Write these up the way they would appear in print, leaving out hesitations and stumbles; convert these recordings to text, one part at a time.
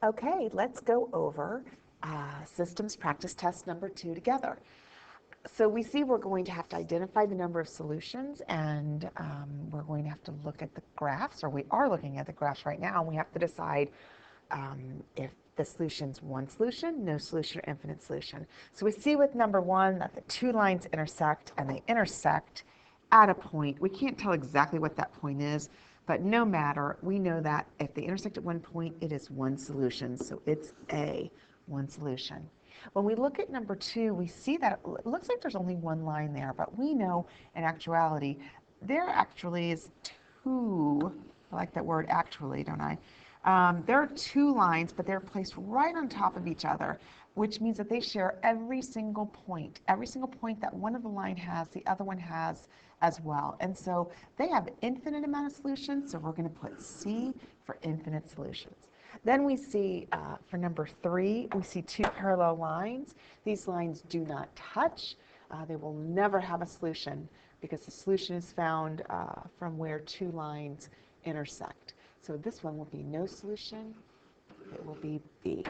Okay, let's go over systems practice test number 2 together. So we see we're going to have to identify the number of solutions, and we're going to have to look at the graphs, or we are looking at the graphs right now, and we have to decide if the solution's one solution, no solution, or infinite solution. So we see with number 1 that the two lines intersect, and they intersect at a point. We can't tell exactly what that point is, but no matter, we know that if they intersect at one point, it is one solution. So it's A, one solution. When we look at number 2, we see that it looks like there's only one line there, but we know in actuality, there actually is two. I like that word actually, don't I? There are two lines, but they're placed right on top of each other, which means that they share every single point. Every single point that one of the line has, the other one has as well. And so they have infinite amount of solutions, so we're going to put C for infinite solutions. Then we see for number 3, we see two parallel lines. These lines do not touch. They will never have a solution because the solution is found from where two lines intersect. So this one will be no solution. It will be B.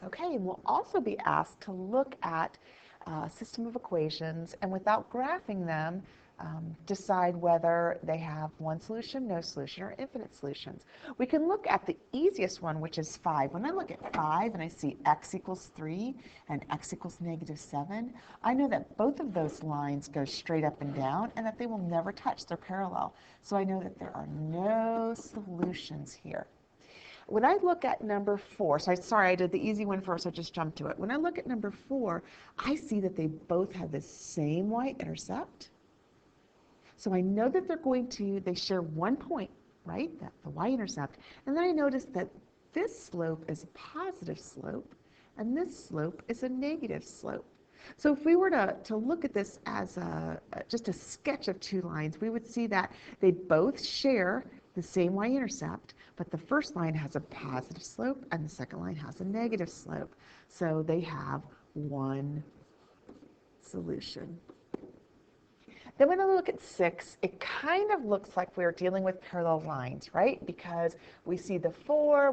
Okay, and we'll also be asked to look at a system of equations, and without graphing them, decide whether they have one solution, no solution, or infinite solutions. We can look at the easiest one, which is 5. When I look at 5 and I see x equals 3 and x equals -7, I know that both of those lines go straight up and down and that they will never touch. They're parallel. So I know that there are no solutions here. When I look at number 4, sorry, I did the easy one first, I just jumped to it. When I look at number 4, I see that they both have the same y-intercept. So I know that they share one point, right? The y-intercept. And then I notice that this slope is a positive slope, and this slope is a negative slope. So if we were to look at this as just a sketch of two lines, we would see that they both share the same y-intercept, but the first line has a positive slope and the second line has a negative slope. So they have one solution. Then when I look at 6, it kind of looks like we're dealing with parallel lines, right? Because we see the 4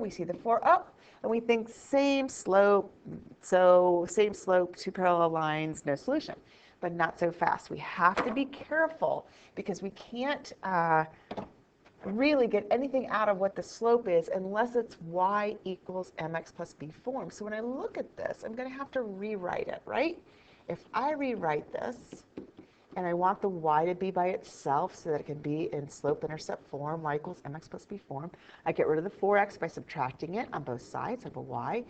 up, and we think same slope, so same slope, two parallel lines, no solution. But not so fast. We have to be careful because we can't really get anything out of what the slope is unless it's y equals mx plus b form. So when I look at this, I'm going to have to rewrite it, right? If I rewrite this, and I want the y to be by itself so that it can be in slope-intercept form, y equals mx plus b form. I get rid of the 4x by subtracting it on both sides. I have a y.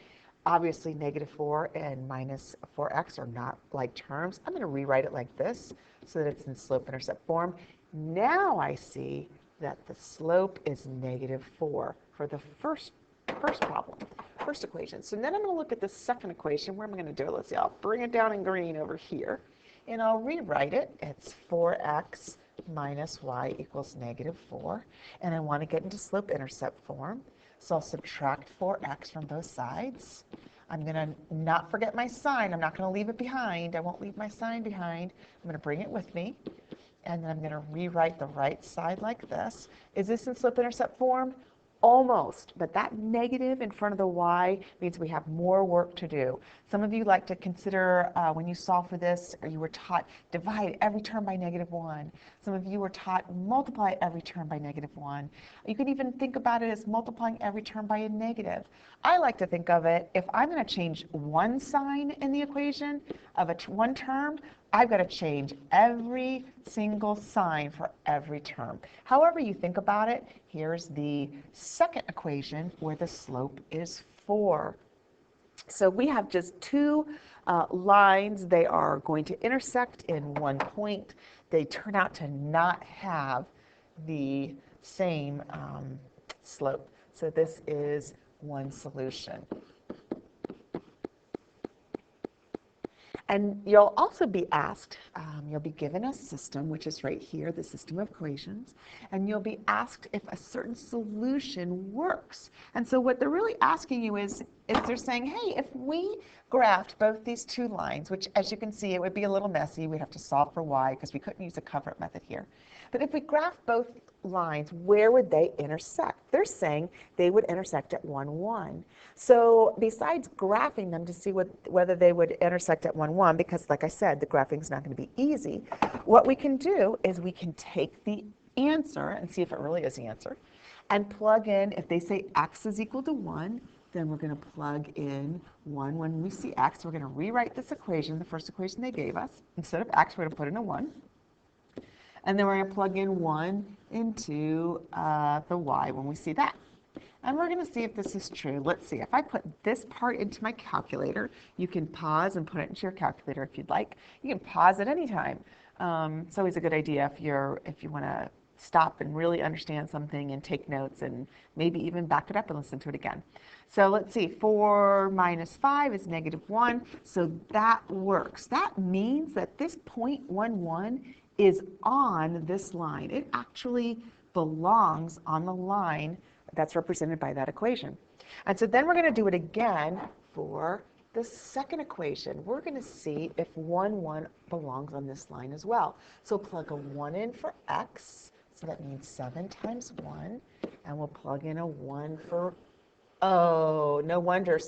Obviously, -4 and -4x are not like terms. I'm going to rewrite it like this so that it's in slope-intercept form. Now I see that the slope is -4 for the first problem, first equation. So then I'm going to look at the second equation. Where am I going to do it? Let's see. I'll bring it down in green over here. And I'll rewrite it. It's 4x minus y equals -4. And I want to get into slope-intercept form. So I'll subtract 4x from both sides. I'm going to not forget my sign. I'm not going to leave it behind. I won't leave my sign behind. I'm going to bring it with me. And then I'm going to rewrite the right side like this. Is this in slope-intercept form? Almost, but that negative in front of the y means we have more work to do. Some of you like to consider when you solve for this, or you were taught divide every term by -1. Some of you were taught multiply every term by -1. You could even think about it as multiplying every term by a negative. I like to think of it, if I'm going to change one sign in the equation of one term, I've got to change every single sign for every term. However you think about it, here's the second equation where the slope is 4. So we have just two lines. They are going to intersect in one point. They turn out to not have the same slope. So this is one solution. And you'll also be asked, you'll be given a system, which is right here, the system of equations, and you'll be asked if a certain solution works. And so what they're really asking you is they're saying, hey, if we graphed both these two lines, which as you can see, it would be a little messy. We'd have to solve for y because we couldn't use a cover-up method here. But if we graph both lines, where would they intersect? They're saying they would intersect at 1, 1. So besides graphing them to see whether they would intersect at 1, 1, because like I said, the graphing is not going to be easy, what we can do is we can take the answer and see if it really is the answer and plug in, if they say x is equal to 1, then we're going to plug in 1. When we see x, we're going to rewrite this equation, the first equation they gave us. Instead of x, we're going to put in a 1. And then we're going to plug in 1 into the y when we see that. And we're going to see if this is true. Let's see. If I put this part into my calculator, you can pause and put it into your calculator if you'd like. You can pause at any time. It's always a good idea if you want to stop and really understand something and take notes and maybe even back it up and listen to it again. So let's see, 4 minus 5 is -1, so that works. That means that this 0.11 is on this line. It actually belongs on the line that's represented by that equation. And so then we're going to do it again for the second equation. We're going to see if 1, 1 belongs on this line as well. So plug a 1 in for x. So that means 7 times 1, and we'll plug in a 1 for, oh, no wonder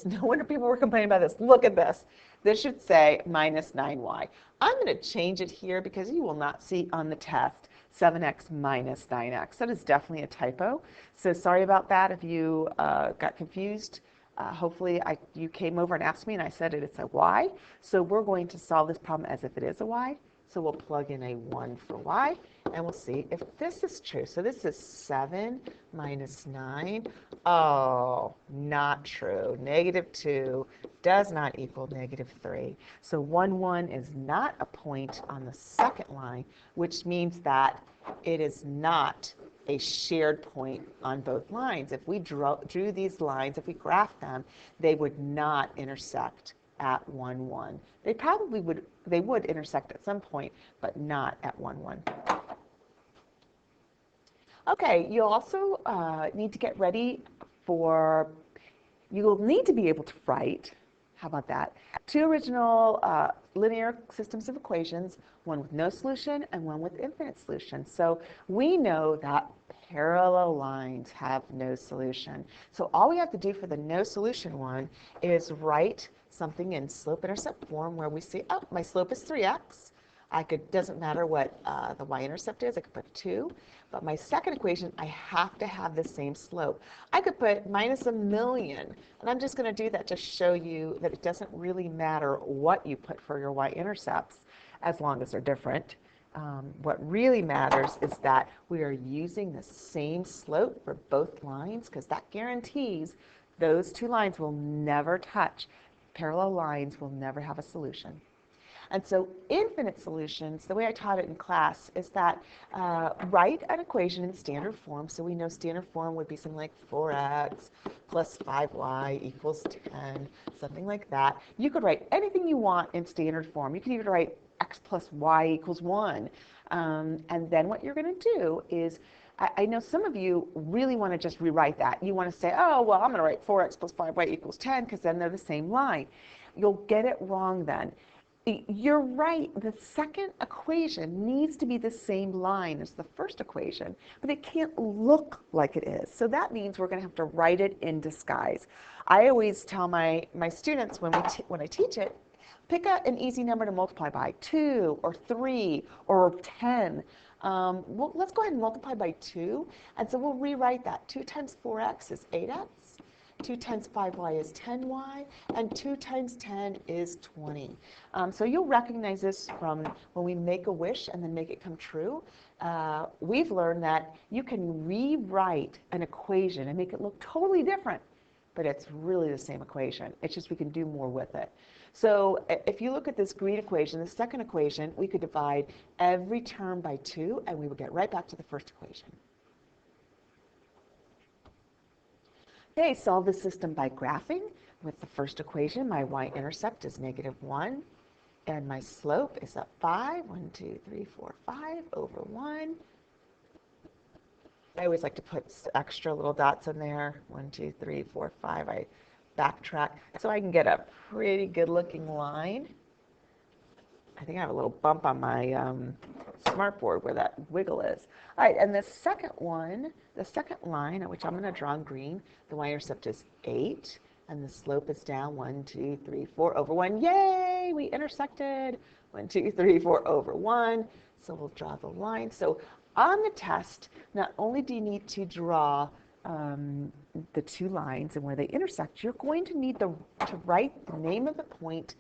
people were complaining about this. Look at this. This should say minus 9y. I'm going to change it here because you will not see on the test 7x minus 9x. That is definitely a typo. So sorry about that if you got confused. Hopefully you came over and asked me and I said it's a y. So we're going to solve this problem as if it is a y. So we'll plug in a 1 for y, and we'll see if this is true. So this is 7 minus 9. Oh, not true. -2 does not equal -3. So 1, 1 is not a point on the second line, which means that it is not a shared point on both lines. If we drew these lines, if we graphed them, they would not intersect at 1, 1. They would intersect at some point, but not at 1, 1. Okay, you also need to get ready for, you will need to be able to write, how about that, 2 original linear systems of equations, one with no solution and one with infinite solution. So we know that parallel lines have no solution. So all we have to do for the no solution one is write something in slope-intercept form where we see, oh, my slope is 3x. Doesn't matter what the y-intercept is, I could put 2. But my second equation, I have to have the same slope. I could put -1,000,000, and I'm just going to do that to show you that it doesn't really matter what you put for your y-intercepts as long as they're different. What really matters is that we are using the same slope for both lines because that guarantees those 2 lines will never touch. Parallel lines will never have a solution. And so infinite solutions, the way I taught it in class, is that write an equation in standard form. So we know standard form would be something like 4x plus 5y equals 10, something like that. You could write anything you want in standard form. You could even write x plus y equals 1. And then what you're going to do is, I know some of you really want to just rewrite that. You want to say, oh, well, I'm going to write 4x plus 5y equals 10 because then they're the same line. You'll get it wrong then. You're right, the second equation needs to be the same line as the first equation, but it can't look like it is. So that means we're going to have to write it in disguise. I always tell my students when I teach it, pick an easy number to multiply by, 2 or 3 or 10. Well, let's go ahead and multiply by 2, and so we'll rewrite that. 2 times 4x is 8x. 2 times 5y is 10y, and 2 times 10 is 20. So you'll recognize this from when we make a wish and then make it come true. We've learned that you can rewrite an equation and make it look totally different, but it's really the same equation. It's just we can do more with it. So if you look at this green equation, the second equation, we could divide every term by 2, and we would get right back to the first equation. Okay, solve the system by graphing. With the first equation, my y-intercept is -1, and my slope is up 5. 1, 2, 3, 4, 5 over 1. I always like to put extra little dots in there. 1, 2, 3, 4, 5. I backtrack so I can get a pretty good-looking line. I think I have a little bump on my smartboard where that wiggle is. All right, and the second one, the second line, which I'm going to draw in green, the y-intercept is 8, and the slope is down 1, 2, 3, 4 over 1. Yay, we intersected. 1, 2, 3, 4 over 1. So we'll draw the line. So on the test, not only do you need to draw the two lines and where they intersect, you're going to need to write the name of the point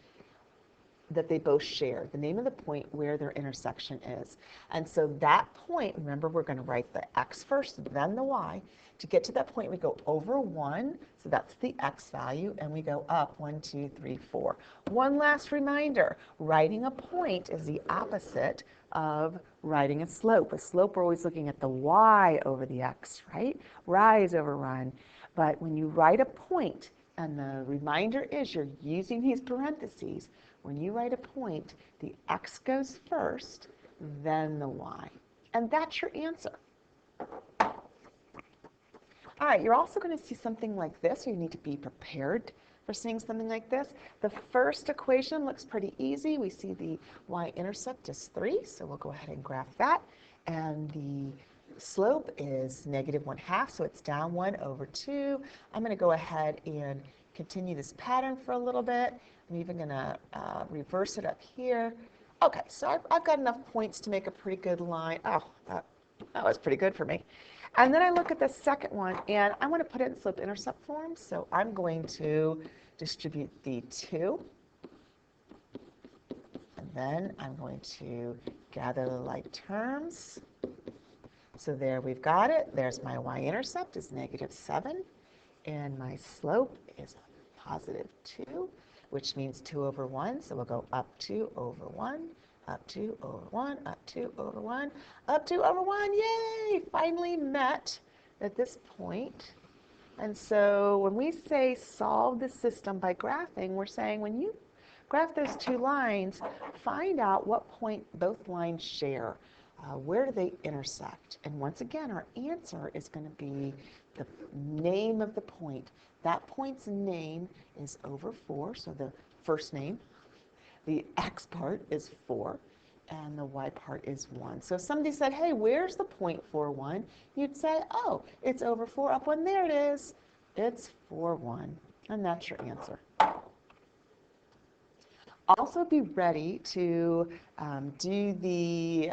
that they both share, the name of the point where their intersection is. And so that point, remember, we're going to write the x first, then the y. To get to that point, we go over 1, so that's the x value, and we go up 1, 2, 3, 4. One last reminder, writing a point is the opposite of writing a slope. A slope, we're always looking at the y over the x, right? Rise over run. But when you write a point, and the reminder is you're using these parentheses, when you write a point, the x goes first, then the y. And that's your answer. All right, you're also going to see something like this, or you need to be prepared for seeing something like this. The first equation looks pretty easy. We see the y-intercept is 3, so we'll go ahead and graph that. And the slope is -1/2, so it's down 1 over 2. I'm going to go ahead and continue this pattern for a little bit. I'm even going to reverse it up here. Okay, so I've got enough points to make a pretty good line. Oh, that was pretty good for me. And then I look at the second one, and I want to put it in slope-intercept form, so I'm going to distribute the 2. And then I'm going to gather the like terms. So there we've got it. There's my y-intercept is -7, and my slope is +2, which means 2 over 1. So we'll go up 2 over 1, up 2 over 1, up 2 over 1, up 2 over 1. Yay! Finally met at this point. And so when we say solve the system by graphing, we're saying when you graph those two lines, find out what point both lines share. Where do they intersect? And once again, our answer is going to be the name of the point. That point's name is over 4, so the first name. The x part is 4, and the y part is 1. So if somebody said, hey, where's the point 4, 1? You'd say, oh, it's over 4, up 1. There it is. It's 4, 1. And that's your answer. Also be ready to do the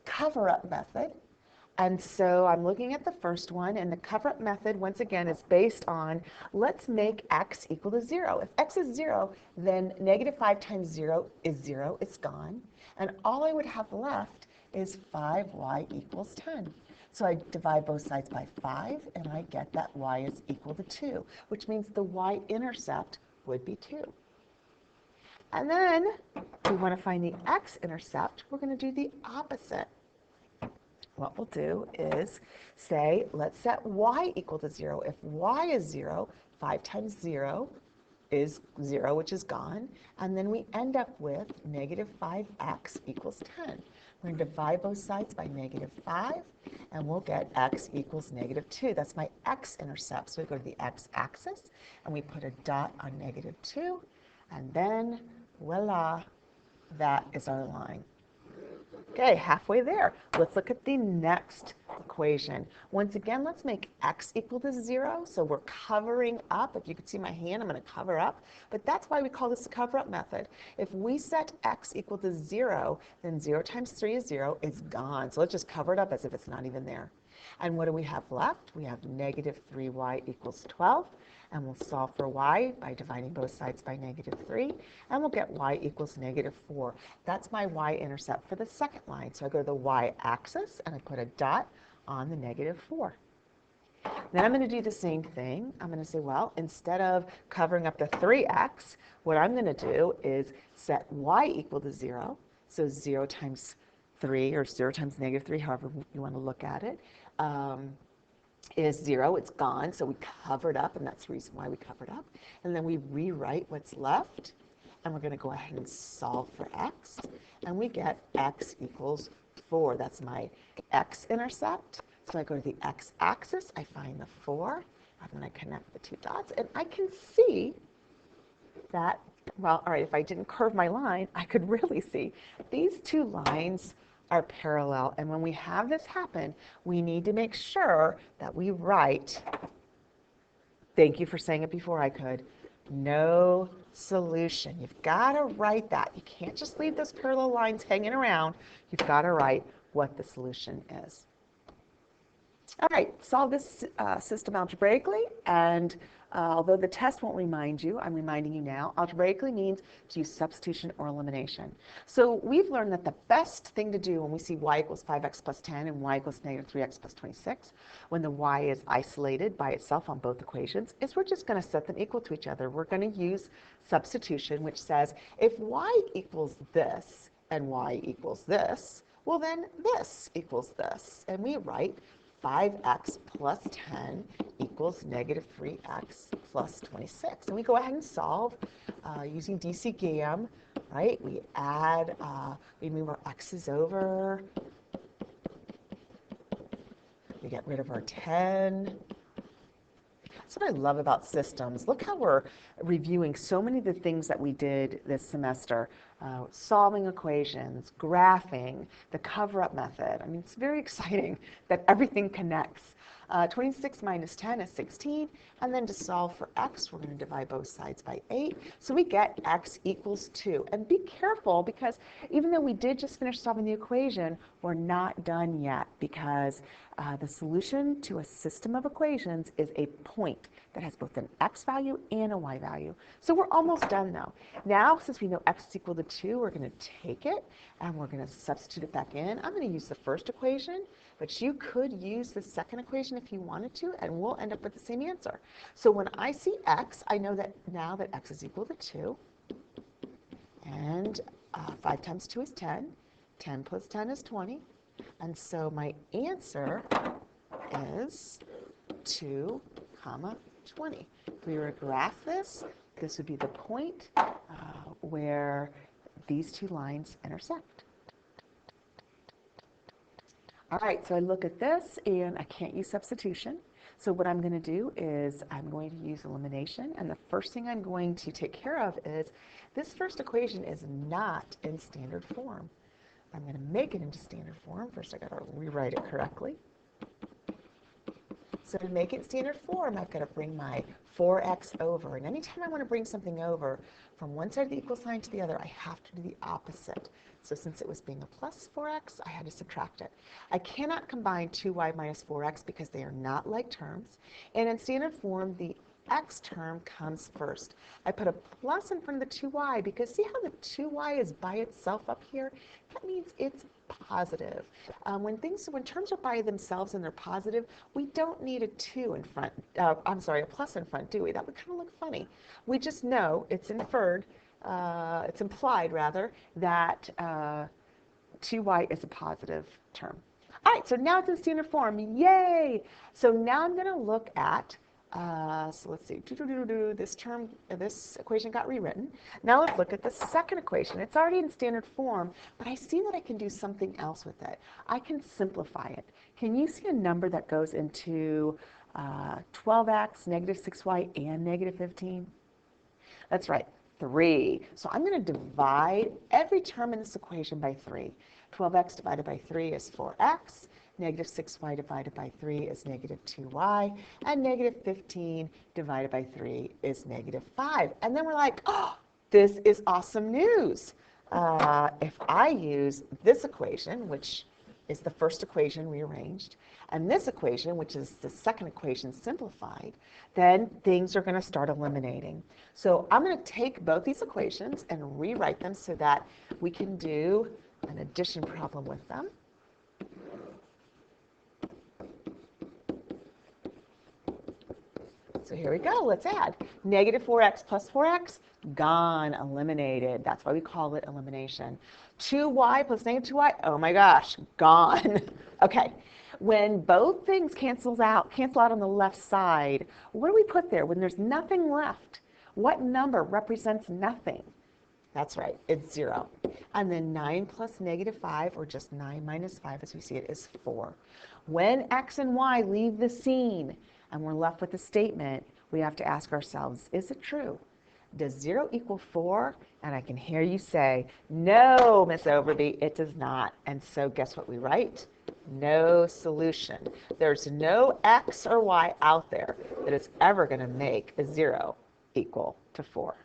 cover-up method. And so I'm looking at the first one, and the cover-up method, once again, is based on, let's make x equal to 0. If x is 0, then -5 times 0 is 0. It's gone. And all I would have left is 5y equals 10. So I divide both sides by 5, and I get that y is equal to 2, which means the y-intercept would be 2. And then we want to find the x-intercept. We're going to do the opposite. What we'll do is say, let's set y equal to 0. If y is 0, 5 times 0 is 0, which is gone. And then we end up with -5x equals 10. We're going to divide both sides by -5, and we'll get x equals -2. That's my x-intercept. So we go to the x-axis, and we put a dot on -2. And then, voila, that is our line. Okay, halfway there. Let's look at the next equation. Once again, let's make x equal to 0. So we're covering up. If you can see my hand, I'm going to cover up. But that's why we call this the cover-up method. If we set x equal to 0, then 0 times 3 is 0. It's gone. So let's just cover it up as if it's not even there. And what do we have left? We have -3y equals 12. And we'll solve for y by dividing both sides by -3, and we'll get y equals -4. That's my y-intercept for the second line. So I go to the y-axis, and I put a dot on the -4. Then I'm going to do the same thing. I'm going to say, well, instead of covering up the 3x, what I'm going to do is set y equal to 0. So 0 times 3, or 0 times -3, however you want to look at it, is 0. It's gone, so we covered up, and that's the reason why we covered up. And then we rewrite what's left, and we're going to go ahead and solve for x, and we get x equals 4. That's my x-intercept. So I go to the x-axis, I find the 4, I'm going to connect the two dots, and I can see that Well, all right, if I didn't curve my line, I could really see these two lines are parallel. And when we have this happen, we need to make sure that we write, thank you for saying it before I could, no solution. You've got to write that. You can't just leave those parallel lines hanging around. You've got to write what the solution is. All right, solve this system algebraically, and although the test won't remind you, I'm reminding you now, algebraically means to use substitution or elimination. So we've learned that the best thing to do when we see y equals 5x plus 10 and y equals negative 3x plus 26, when the y is isolated by itself on both equations, is we're just going to set them equal to each other. We're going to use substitution, which says if y equals this and y equals this, well then this equals this. And we write 5x plus 10 equals negative 3x plus 26. And we go ahead and solve using DC-GAM, right? We add, we move our x's over. We get rid of our 10. That's what I love about systems. Look how we're reviewing so many of the things that we did this semester. Solving equations, graphing, the cover-up method. I mean, it's very exciting that everything connects. 26 minus 10 is 16, and then to solve for x, we're going to divide both sides by 8. So we get x equals 2. And be careful, because even though we did just finish solving the equation, we're not done yet, because the solution to a system of equations is a point that has both an x value and a y value. So we're almost done though. Now, since we know x is equal to 2, we're going to take it and we're going to substitute it back in. I'm going to use the first equation, but you could use the second equation if you wanted to, and we'll end up with the same answer. So when I see x, I know that now that x is equal to 2, and 5 times 2 is 10. 10 plus 10 is 20. And so my answer is 2, 20. If we were to graph this, this would be the point where these two lines intersect. All right, so I look at this, and I can't use substitution. So what I'm going to do is I'm going to use elimination, and the first thing I'm going to take care of is this first equation is not in standard form. I'm going to make it into standard form. First, I've got to rewrite it correctly. So to make it standard form, I've got to bring my 4x over. And anytime I want to bring something over from one side of the equal sign to the other, I have to do the opposite. So since it was being a plus 4x, I had to subtract it. I cannot combine 2y minus 4x because they are not like terms. And in standard form, the x term comes first. I put a plus in front of the 2y because see how the 2y is by itself up here? That means it's positive. When terms are by themselves and they're positive, we don't need a 2 in front, a plus in front, do we? That would kind of look funny. We just know it's inferred, it's implied rather, that 2y is a positive term. All right, so now it's in standard form, yay! So now I'm gonna look at so let's see, this equation got rewritten. Now let's look at the second equation. It's already in standard form, but I see that I can do something else with it. I can simplify it. Can you see a number that goes into 12x, negative 6y, and negative 15? That's right, 3. So I'm going to divide every term in this equation by 3. 12x divided by 3 is 4x. Negative 6y divided by 3 is negative 2y, and negative 15 divided by 3 is negative 5. And then we're like, oh, this is awesome news. If I use this equation, which is the first equation rearranged, and this equation, which is the second equation simplified, then things are going to start eliminating. So I'm going to take both these equations and rewrite them so that we can do an addition problem with them. So here we go, let's add. Negative 4x plus 4x, gone, eliminated. That's why we call it elimination. 2y plus negative 2y, oh my gosh, gone. Okay, when both things cancel out on the left side, what do we put there when there's nothing left? What number represents nothing? That's right, it's 0. And then 9 plus negative 5, or just 9 minus 5 as we see it, is 4. When x and y leave the scene, and we're left with a statement, we have to ask ourselves, is it true Does 0 equal 4? And I can hear you say, no, Miss Overby, it does not. And so guess what we write? No solution. There's no x or y out there that is ever going to make a 0 equal to 4.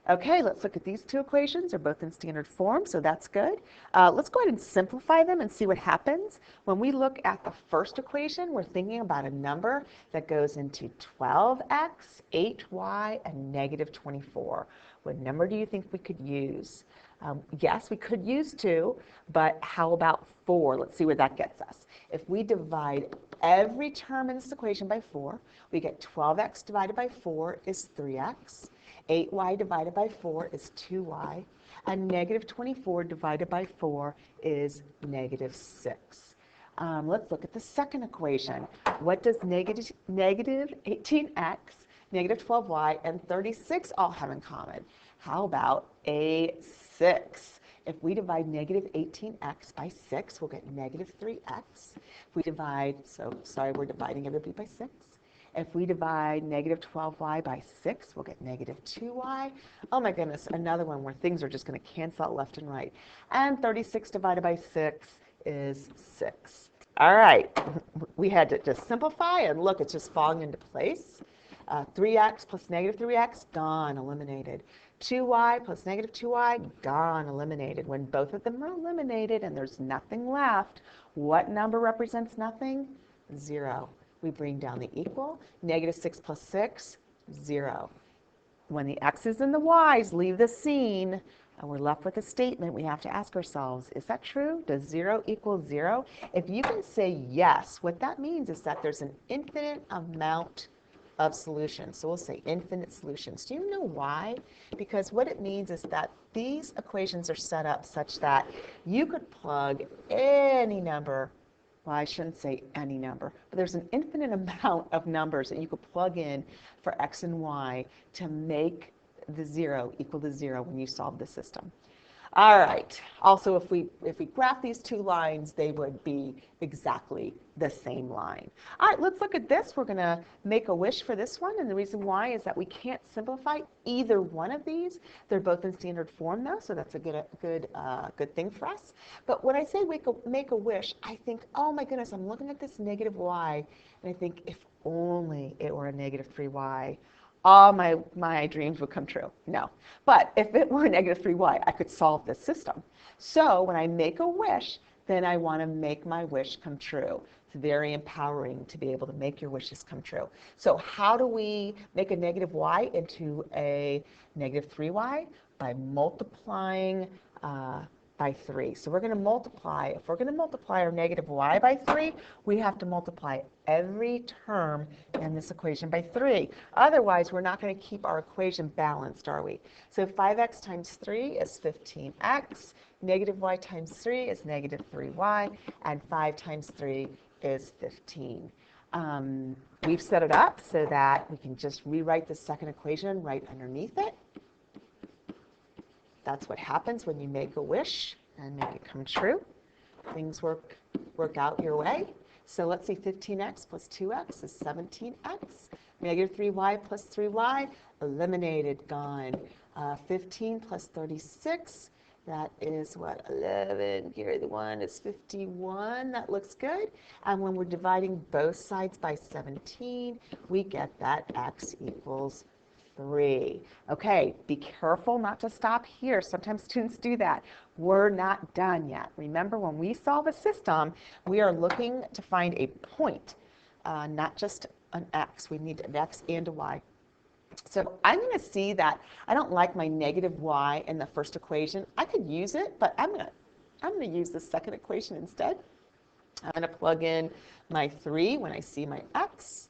Okay, let's look at these two equations. They're both in standard form, so that's good. Let's go ahead and simplify them and see what happens. When we look at the first equation, we're thinking about a number that goes into 12x, 8y, and negative 24. What number do you think we could use? Yes, we could use 2, but how about 4? Let's see where that gets us. If we divide every term in this equation by 4, we get 12x divided by 4 is 3x. 8y divided by 4 is 2y, and negative 24 divided by 4 is negative 6. Let's look at the second equation. What does negative 18x, negative 12y, and 36 all have in common? How about a 6? If we divide negative 18x by 6, we'll get negative 3x. If we divide, we're dividing everybody by 6. If we divide negative 12y by 6, we'll get negative 2y. Oh my goodness, another one where things are just going to cancel out left and right. And 36 divided by 6 is 6. All right, we had to just simplify, and look, it's just falling into place. 3x plus negative 3x, gone, eliminated. 2y plus negative 2y, gone, eliminated. When both of them are eliminated and there's nothing left, what number represents nothing? 0. We bring down the equal. Negative 6 plus 6, 0. When the x's and the y's leave the scene, and we're left with a statement, we have to ask ourselves, is that true? Does 0 equal 0? If you can say yes, what that means is that there's an infinite amount of solutions. So we'll say infinite solutions. Do you know why? Because what it means is that these equations are set up such that you could plug any number. Well, I shouldn't say any number, but there's an infinite amount of numbers that you could plug in for x and y to make the 0 equal to 0 when you solve the system. All right. Also, if we graph these two lines, they would be exactly the same line. All right, let's look at this. We're going to make a wish for this one, and the reason why is that we can't simplify either one of these. They're both in standard form, though, so that's a good thing for us. But when I say make a wish, I think, oh my goodness, I'm looking at this negative y, and I think if only it were a negative 3y. All my dreams would come true. No. But if it were negative 3y, I could solve this system. So when I make a wish, then I want to make my wish come true. It's very empowering to be able to make your wishes come true. So how do we make a negative y into a negative 3y? By multiplying by 3. So we're going to multiply. If we're going to multiply our negative y by 3, we have to multiply every term in this equation by 3. Otherwise, we're not going to keep our equation balanced, are we? So 5x times 3 is 15x. Negative y times 3 is negative 3y. And 5 times 3 is 15. We've set it up so that we can just rewrite the second equation right underneath it. That's what happens when you make a wish and make it come true. Things work out your way. So let's see, 15x plus 2x is 17x. Negative 3y plus 3y, eliminated, gone. 15 plus 36, that is what, 11, carry the 1, is 51. That looks good. And when we're dividing both sides by 17, we get that x equals 3. Okay, be careful not to stop here. Sometimes students do that. We're not done yet. Remember, when we solve a system, we are looking to find a point, not just an x. We need an x and a y. So I'm going to see that I don't like my negative y in the first equation. I could use it, but I'm going to use the second equation instead. I'm going to plug in my 3 when I see my x.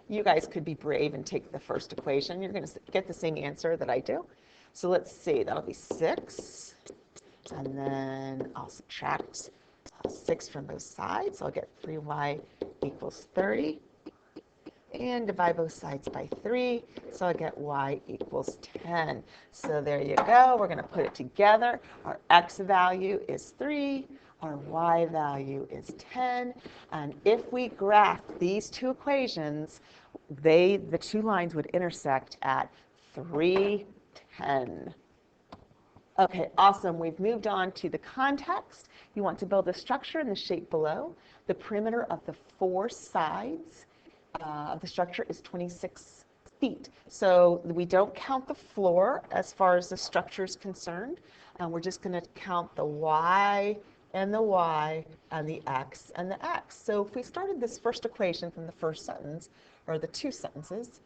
You guys could be brave and take the first equation. You're going to get the same answer that I do. So let's see, that'll be 6. And then I'll subtract 6 from both sides. I'll get 3y equals 30. And divide both sides by 3. So I get y equals 10. So there you go. We're going to put it together. Our x value is 3. Our y value is 10. And if we graph these two equations, the two lines would intersect at 310. Okay, awesome. We've moved on to the context. You want to build a structure in the shape below. The perimeter of the four sides of the structure is 26 feet. So we don't count the floor as far as the structure is concerned. We're just going to count the Y and the Y and the X and the X. So if we started this first equation from the first sentence, or the two sentences,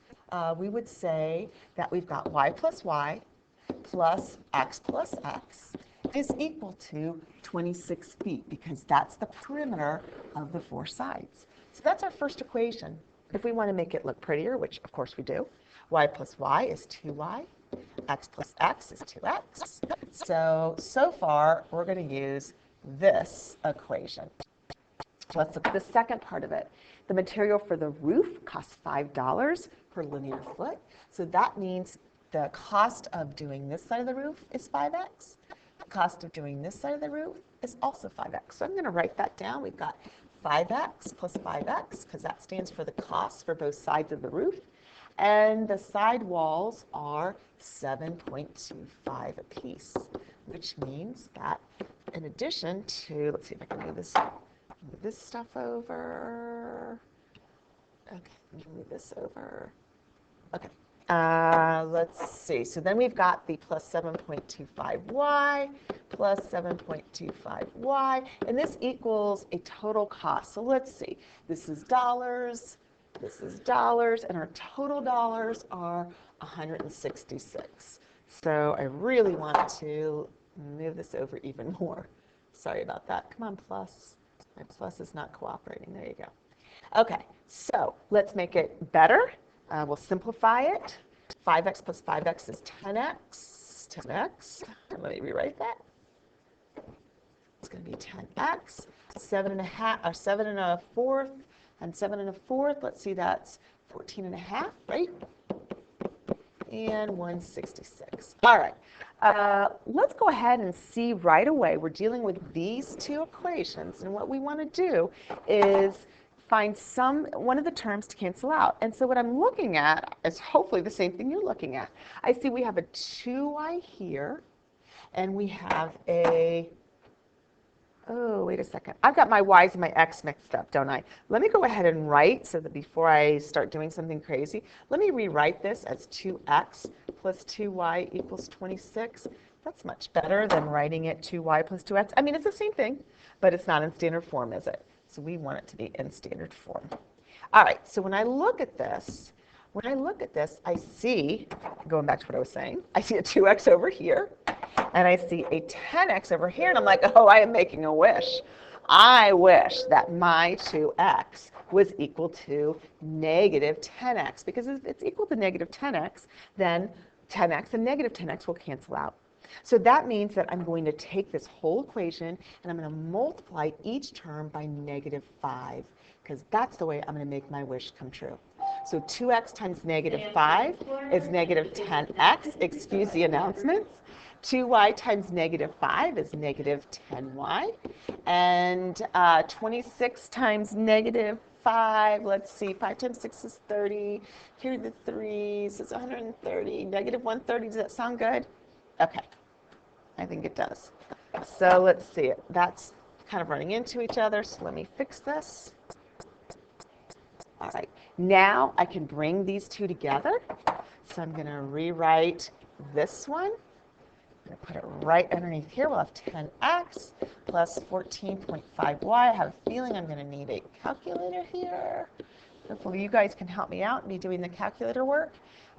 we would say that we've got Y plus Y plus X is equal to 26 feet, because that's the perimeter of the four sides. So that's our first equation. If we want to make it look prettier, which of course we do, Y plus Y is 2Y, X plus X is 2X. So far, we're going to use this equation. Let's look at the second part of it. The material for the roof costs $5 per linear foot. So that means the cost of doing this side of the roof is 5x. The cost of doing this side of the roof is also 5x. So I'm going to write that down. We've got 5x plus 5x, because that stands for the cost for both sides of the roof. And the side walls are 7.25 apiece, which means that in addition to, let's see if I can move this stuff over. Okay, let me move this over. Okay. Let's see. So then we've got the plus 7.25y plus 7.25y, and this equals a total cost. So let's see. This is dollars, and our total dollars are 166. So I really want to move this over even more. Sorry about that. Come on, plus. My plus is not cooperating. There you go. Okay, so let's make it better. We'll simplify it. 5x plus 5x is 10x. 10x. Let me rewrite that. It's going to be 10x. 7 1/4, and 7 1/4. Let's see, that's 14 1/2, right? And 166. All right. Let's go ahead and see right away. We're dealing with these two equations, and what we want to do is find one of the terms to cancel out. And so what I'm looking at is hopefully the same thing you're looking at. I see we have a 2y here, and we have a, oh, wait a second. I've got my y's and my x mixed up, don't I? Let me go ahead and write, so that before I start doing something crazy, let me rewrite this as 2x plus 2y equals 26. That's much better than writing it 2y plus 2x. I mean, it's the same thing, but it's not in standard form, is it? So we want it to be in standard form. All right, so when I look at this, I see, going back to what I was saying, I see a 2x over here, and I see a 10x over here, and I'm like, oh, I am making a wish. I wish that my 2x was equal to negative 10x, because if it's equal to negative 10x, then 10x and negative 10x will cancel out. So that means that I'm going to take this whole equation and I'm going to multiply each term by negative 5, because that's the way I'm going to make my wish come true. So 2x times negative 5 is negative 10x. Excuse the announcements. 2y times negative 5 is negative 10y. And 26 times negative 5, let's see, 5 times 6 is 30. Here are the 3's, it's 130. Negative 130, does that sound good? Okay, I think it does. So let's see it. That's kind of running into each other, so let me fix this. All right, now I can bring these two together. So I'm going to rewrite this one. I'm going to put it right underneath here. We'll have 10x plus 14.5y. I have a feeling I'm going to need a calculator here. Hopefully you guys can help me out and be doing the calculator work.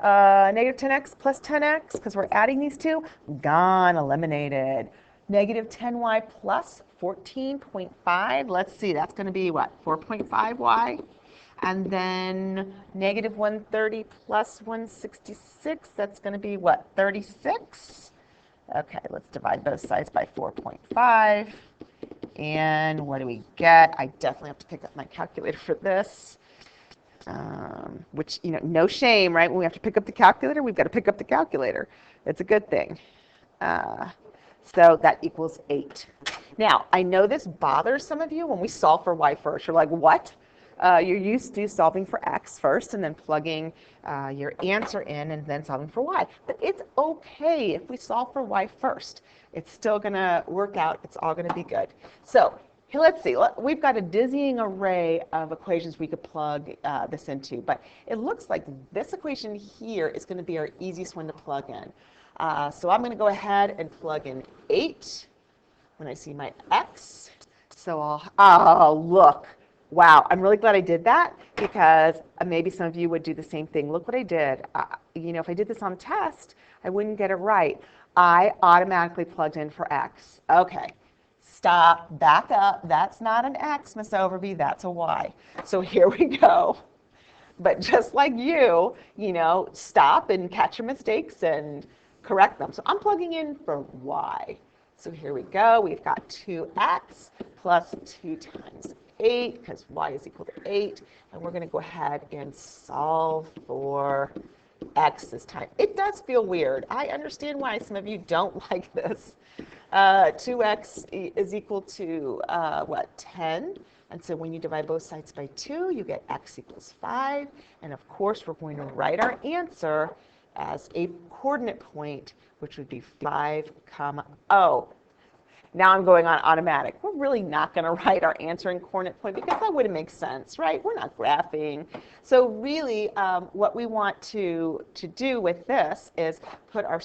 Negative 10x plus 10x, because we're adding these two, gone, eliminated. Negative 10y plus 14.5, let's see, that's going to be what, 4.5y? And then negative 130 plus 166, that's going to be what, 36? Okay, let's divide both sides by 4.5. And what do we get? I definitely have to pick up my calculator for this. Which, you know, no shame, right? When we have to pick up the calculator, we've got to pick up the calculator. It's a good thing. So that equals 8. Now, I know this bothers some of you when we solve for y first. You're like, what? you're used to solving for x first and then plugging your answer in and then solving for y. But it's okay if we solve for y first. It's still going to work out. It's all going to be good. So here, let's see. We've got a dizzying array of equations we could plug this into. But it looks like this equation here is going to be our easiest one to plug in. So I'm going to go ahead and plug in 8 when I see my x. So oh, look. Wow, I'm really glad I did that because maybe some of you would do the same thing. Look what I did. You know, if I did this on a test, I wouldn't get it right. I automatically plugged in for x. Okay, stop, back up. That's not an x, Miss Overby, that's a y. So here we go. But just like you know, stop and catch your mistakes and correct them. So I'm plugging in for y. So here we go. We've got 2x plus 2 times 8, because y is equal to 8. And we're going to go ahead and solve for x this time. It does feel weird. I understand why some of you don't like this. 2x is equal to, 10. And so when you divide both sides by 2, you get x equals 5. And of course, we're going to write our answer as a coordinate point, which would be 5, 0. Now I'm going on automatic. We're really not going to write our answer in coordinate point because that wouldn't make sense, right? We're not graphing. So really, what we want to do with this is put a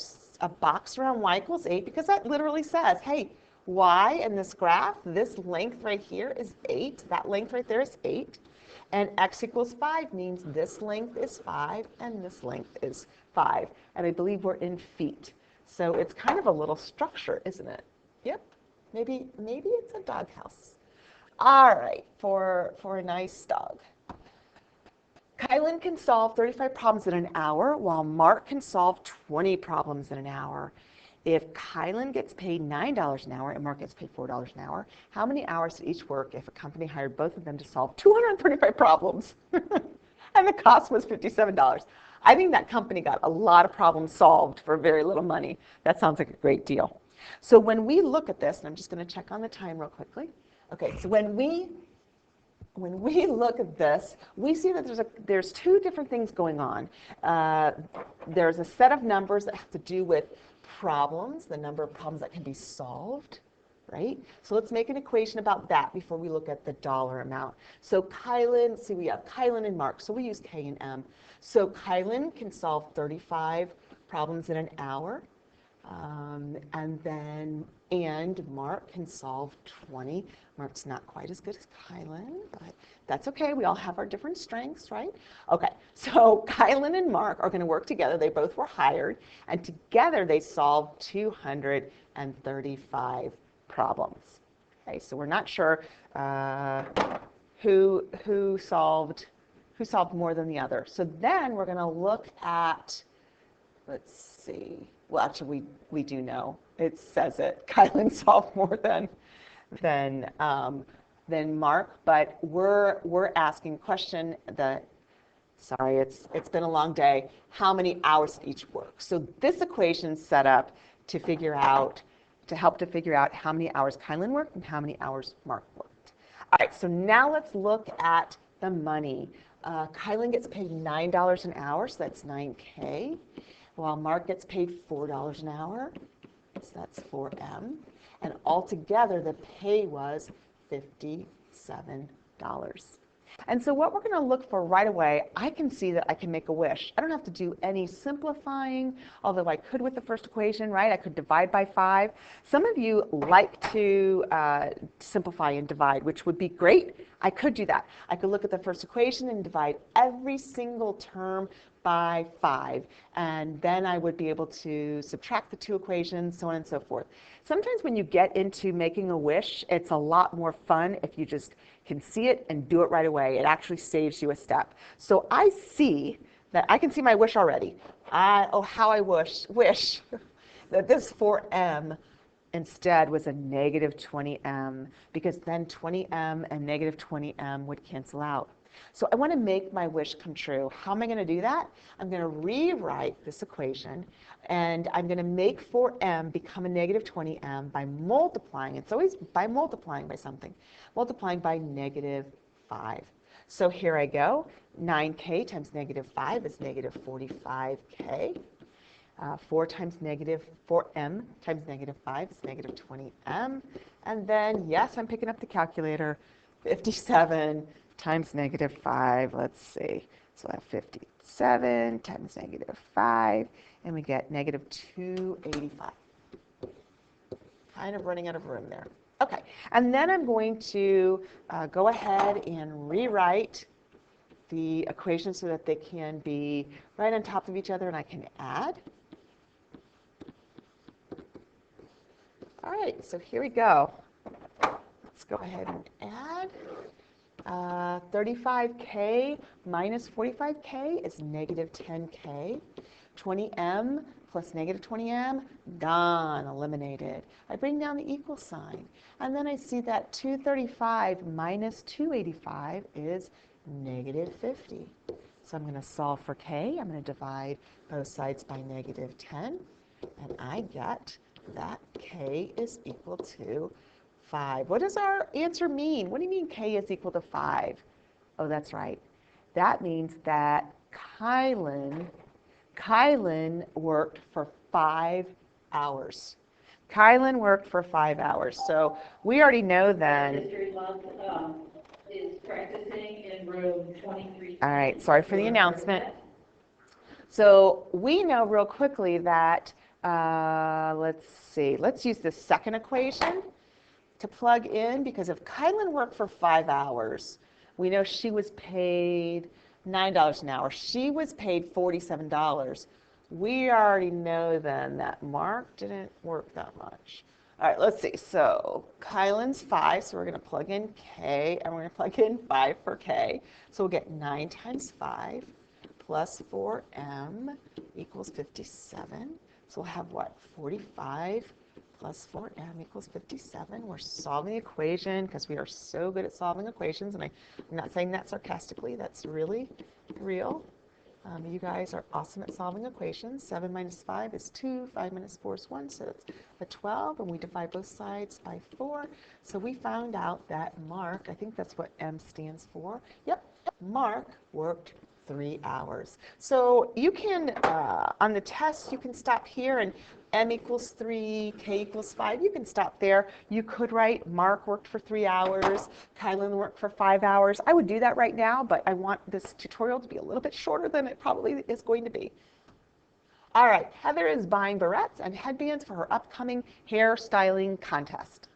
box around y equals 8 because that literally says, hey, y in this graph, this length right here is 8. That length right there is 8. And x equals 5 means this length is 5 and this length is 5. And I believe we're in feet. So it's kind of a little structure, isn't it? Yep. Maybe it's a doghouse. All right, for a nice dog. Kylan can solve 35 problems in an hour, while Mark can solve 20 problems in an hour. If Kylan gets paid $9 an hour and Mark gets paid $4 an hour, how many hours did each work if a company hired both of them to solve 235 problems? And the cost was $57. I think that company got a lot of problems solved for very little money. That sounds like a great deal. So when we look at this, and I'm just going to check on the time real quickly. Okay, so when we look at this, we see that there's two different things going on. There's a set of numbers that have to do with problems, the number of problems that can be solved, right? So let's make an equation about that before we look at the dollar amount. So Kylan, see we have Kylan and Mark, so we use K and M. So Kylan can solve 35 problems in an hour. And Mark can solve 20. Mark's not quite as good as Kylan, but that's okay. We all have our different strengths, right? Okay, so Kylan and Mark are going to work together. They both were hired, and together they solved 235 problems. Okay, so we're not sure who solved more than the other. So then we're going to look at, let's see. Well, actually, we do know. It says it. Kylan solved more than Mark, but we're asking a question that, sorry, it's been a long day. How many hours did each work? So this equation's set up to help to figure out how many hours Kylan worked and how many hours Mark worked. All right, so now let's look at the money. Kylan gets paid $9 an hour, so that's $9K. While Mark gets paid $4 an hour, so that's 4M. And altogether, the pay was $57. And so what we're going to look for right away, I can see that I can make a wish. I don't have to do any simplifying, although I could with the first equation, right? I could divide by 5. Some of you like to simplify and divide, which would be great. I could do that. I could look at the first equation and divide every single term by 5, and then I would be able to subtract the two equations, so on and so forth. Sometimes when you get into making a wish, it's a lot more fun if you just can see it and do it right away. It actually saves you a step. So I see that I can see my wish already. How I wish that this 4M instead was a negative 20M, because then 20M and negative 20M would cancel out. So I want to make my wish come true. How am I going to do that? I'm going to rewrite this equation, and I'm going to make 4M become a negative 20M by multiplying. It's always by multiplying by something. Multiplying by negative 5. So here I go. 9k times negative 5 is negative 45k. 4 times negative 4m times negative 5 is negative 20m. And then, yes, I'm picking up the calculator. 57 times negative 5, let's see. So I have 57 times negative 5, and we get negative 285. Kind of running out of room there. Okay, and then I'm going to go ahead and rewrite the equations so that they can be right on top of each other and I can add. All right, so here we go. Let's go ahead and add. 35k minus 45k is negative 10k. 20m plus negative 20m, gone, eliminated. I bring down the equal sign, and then I see that 235 minus 285 is negative 50. So I'm going to solve for k. I'm going to divide both sides by negative 10, and I get that k is equal to 5. What does our answer mean? What do you mean k is equal to 5? Oh, that's right. That means that Kylan worked for 5 hours. Kylan worked for 5 hours. So we already know then. History month is practicing in room 23. All right, sorry for the announcement. So we know real quickly that, let's see, let's use the second equation to plug in, because if Kylan worked for 5 hours, we know she was paid $9 an hour. She was paid $47. We already know then that Mark didn't work that much. All right, let's see. So Kylan's 5, so we're going to plug in K, and we're going to plug in 5 for K. So we'll get 9 times 5 plus 4m equals 57. So we'll have what? 45 plus 4m equals 57. We're solving the equation because we are so good at solving equations, and I'm not saying that sarcastically. That's really real. You guys are awesome at solving equations. 7 minus 5 is 2. 5 minus 4 is 1, so it's a 12, and we divide both sides by 4. So we found out that Mark, I think that's what M stands for. Yep, Mark worked 3 hours. So you can, on the test, you can stop here and M equals 3, K equals 5. You can stop there. You could write Mark worked for 3 hours, Kylan worked for 5 hours. I would do that right now, but I want this tutorial to be a little bit shorter than it probably is going to be. All right, Heather is buying barrettes and headbands for her upcoming hair styling contest.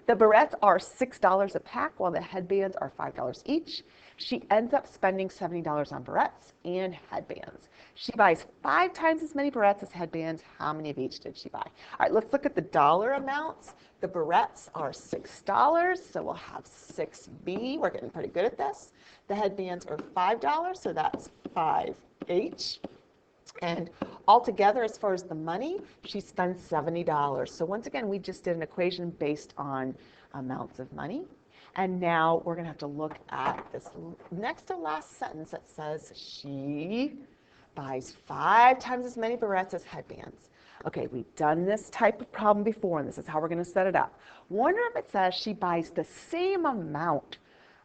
The barrettes are $6 a pack, while the headbands are $5 each. She ends up spending $70 on barrettes and headbands. She buys 5 times as many barrettes as headbands. How many of each did she buy? All right, let's look at the dollar amounts. The barrettes are $6, so we'll have 6B. We're getting pretty good at this. The headbands are $5, so that's 5H. And altogether, as far as the money, she spends $70. So once again, we just did an equation based on amounts of money. And now we're going to have to look at this next to last sentence that says she buys 5 times as many barrettes as headbands. Okay, we've done this type of problem before, and this is how we're going to set it up. Wonder if it says she buys the same amount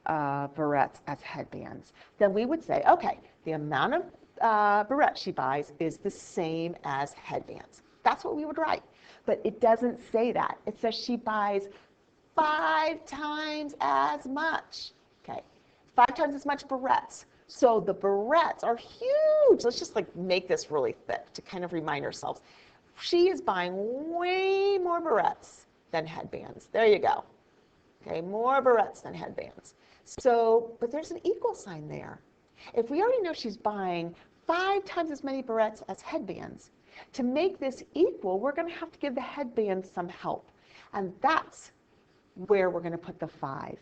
of barrettes as headbands. Then we would say, okay, the amount of barrettes she buys is the same as headbands. That's what we would write. But it doesn't say that. It says she buys 5 times as much. Okay, 5 times as much barrettes. So the barrettes are huge. Let's just like make this really thick to kind of remind ourselves. She is buying way more barrettes than headbands. There you go. Okay, more barrettes than headbands. So, but there's an equal sign there. If we already know she's buying 5 times as many barrettes as headbands, to make this equal, we're going to have to give the headbands some help. And that's where we're going to put the 5.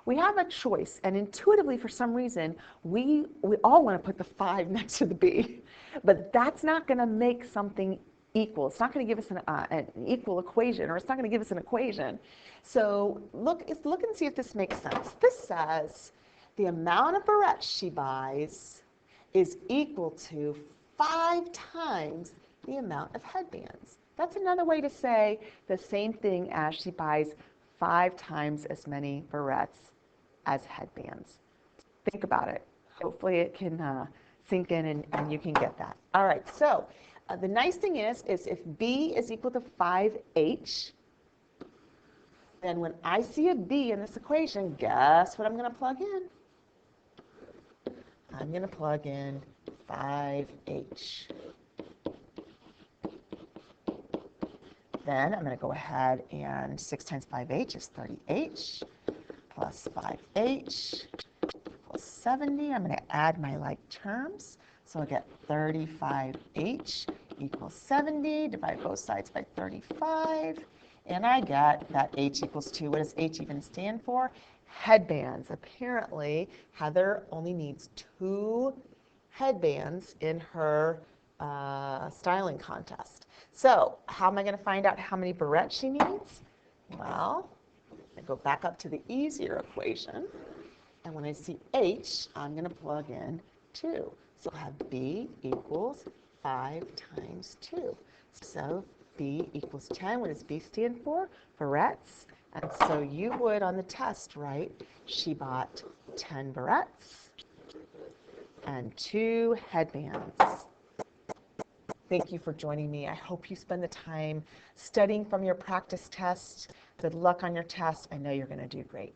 We have a choice, and intuitively, for some reason, we all want to put the 5 next to the B. But that's not going to make something equal. It's not going to give us an equal equation, or it's not going to give us an equation. So look and see if this makes sense. This says the amount of barrettes she buys is equal to 5 times the amount of headbands. That's another way to say the same thing as she buys 5 times as many barrettes as headbands. Think about it. Hopefully it can sink in and you can get that. All right, so the nice thing is if B is equal to 5H, then when I see a B in this equation, guess what I'm going to plug in? I'm going to plug in 5H. Then I'm going to go ahead and 6 times 5H is 30H plus 5H equals 70. I'm going to add my like terms. So I'll get 35H equals 70. Divide both sides by 35. And I get that H equals 2. What does H even stand for? Headbands. Apparently, Heather only needs 2 headbands in her styling contest. So how am I going to find out how many barrettes she needs? Well, I go back up to the easier equation. And when I see H, I'm going to plug in 2. So I'll have B equals 5 times 2. So B equals 10. What does B stand for? Barrettes. And so you would on the test write, she bought 10 barrettes and 2 headbands. Thank you for joining me. I hope you spend the time studying from your practice test. Good luck on your test. I know you're going to do great.